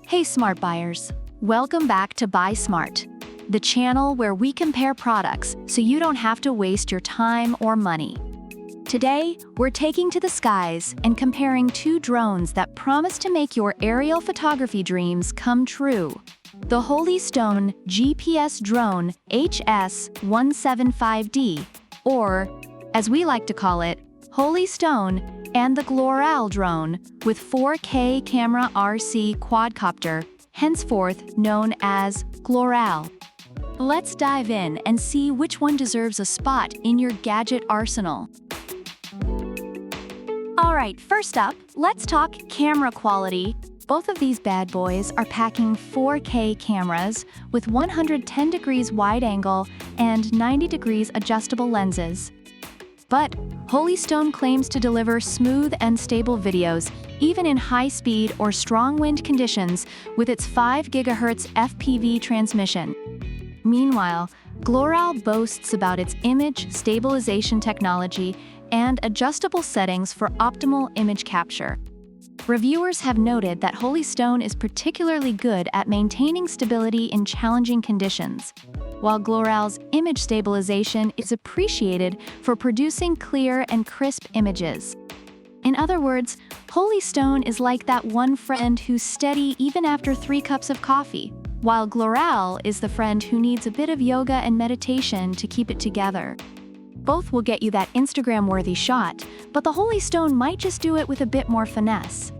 Hey smart buyers, welcome back to Buy Smart, the channel where we compare products so you don't have to waste your time or money. Today, we're taking to the skies and comparing two drones that promise to make your aerial photography dreams come true. The Holystone GPS Drone HS175D, or, as we like to call it, Holystone, and the Gloral drone with 4K camera RC quadcopter, henceforth known as Gloral. Let's dive in and see which one deserves a spot in your gadget arsenal. Alright, first up, let's talk camera quality. Both of these bad boys are packing 4K cameras with 110 degrees wide angle and 90 degrees adjustable lenses. But Holystone claims to deliver smooth and stable videos, even in high-speed or strong wind conditions, with its 5 GHz FPV transmission. Meanwhile, Gloral boasts about its image stabilization technology and adjustable settings for optimal image capture. Reviewers have noted that Holystone is particularly good at maintaining stability in challenging conditions, while Gloral's image stabilization is appreciated for producing clear and crisp images. In other words, Holystone is like that one friend who's steady even after 3 cups of coffee, while Gloral is the friend who needs a bit of yoga and meditation to keep it together. Both will get you that Instagram-worthy shot, but the Holystone might just do it with a bit more finesse.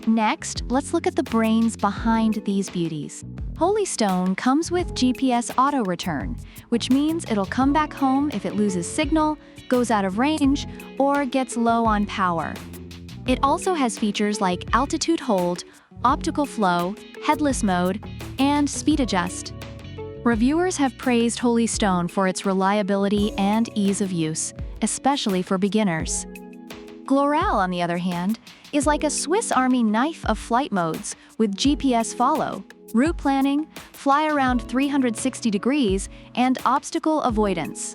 Next, let's look at the brains behind these beauties. Holystone comes with GPS auto return, which means it'll come back home if it loses signal, goes out of range, or gets low on power. It also has features like altitude hold, optical flow, headless mode, and speed adjust. Reviewers have praised Holystone for its reliability and ease of use, especially for beginners. Gloral, on the other hand, is like a Swiss Army knife of flight modes with GPS follow, route planning, fly around 360 degrees, and obstacle avoidance.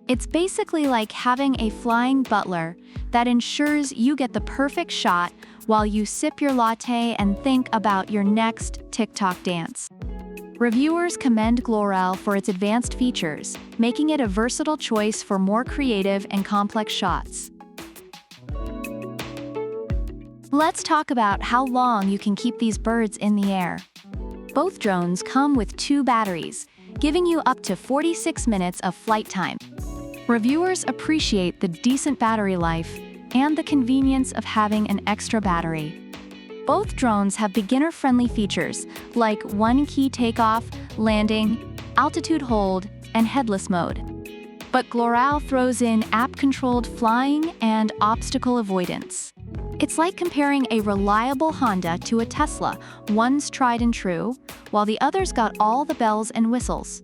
It's basically like having a flying butler that ensures you get the perfect shot while you sip your latte and think about your next TikTok dance. Reviewers commend Gloral for its advanced features, making it a versatile choice for more creative and complex shots. Let's talk about how long you can keep these birds in the air. Both drones come with 2 batteries, giving you up to 46 minutes of flight time. Reviewers appreciate the decent battery life and the convenience of having an extra battery. Both drones have beginner-friendly features like one-key takeoff, landing, altitude hold, and headless mode. But Gloral throws in app-controlled flying and obstacle avoidance. It's like comparing a reliable Honda to a Tesla. One's tried and true, while the other's got all the bells and whistles.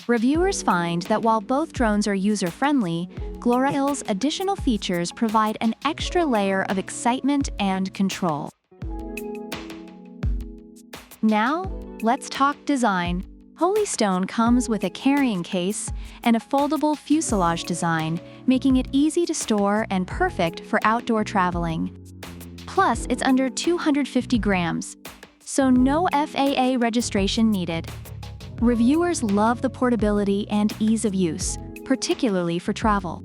Reviewers find that while both drones are user-friendly, Gloral's additional features provide an extra layer of excitement and control. Now, let's talk design. Holystone comes with a carrying case and a foldable fuselage design, making it easy to store and perfect for outdoor traveling. Plus, it's under 250 grams, so no FAA registration needed. Reviewers love the portability and ease of use, particularly for travel.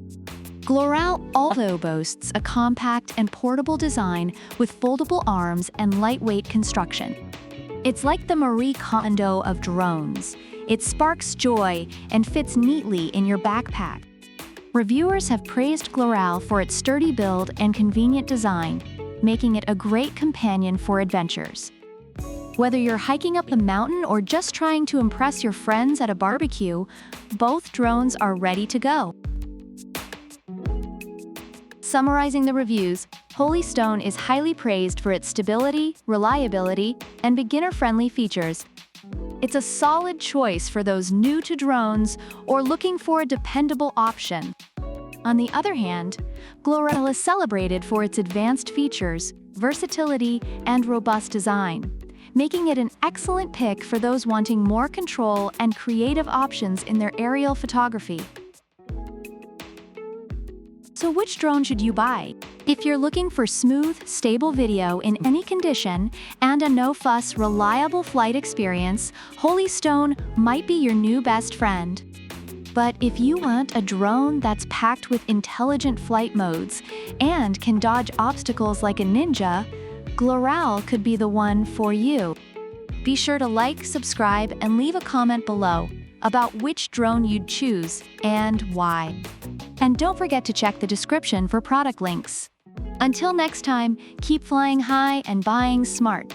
Gloral also boasts a compact and portable design with foldable arms and lightweight construction. It's like the Marie Kondo of drones. It sparks joy and fits neatly in your backpack. Reviewers have praised Gloral for its sturdy build and convenient design, making it a great companion for adventures. Whether you're hiking up the mountain or just trying to impress your friends at a barbecue, both drones are ready to go. Summarizing the reviews, Holystone is highly praised for its stability, reliability, and beginner-friendly features. It's a solid choice for those new to drones or looking for a dependable option. On the other hand, Gloral is celebrated for its advanced features, versatility, and robust design, making it an excellent pick for those wanting more control and creative options in their aerial photography. So which drone should you buy? If you're looking for smooth, stable video in any condition and a no-fuss, reliable flight experience, Holy Stone might be your new best friend. But if you want a drone that's packed with intelligent flight modes and can dodge obstacles like a ninja, Gloral could be the one for you. Be sure to like, subscribe, and leave a comment below about which drone you'd choose and why. And don't forget to check the description for product links. Until next time, keep flying high and buying smart.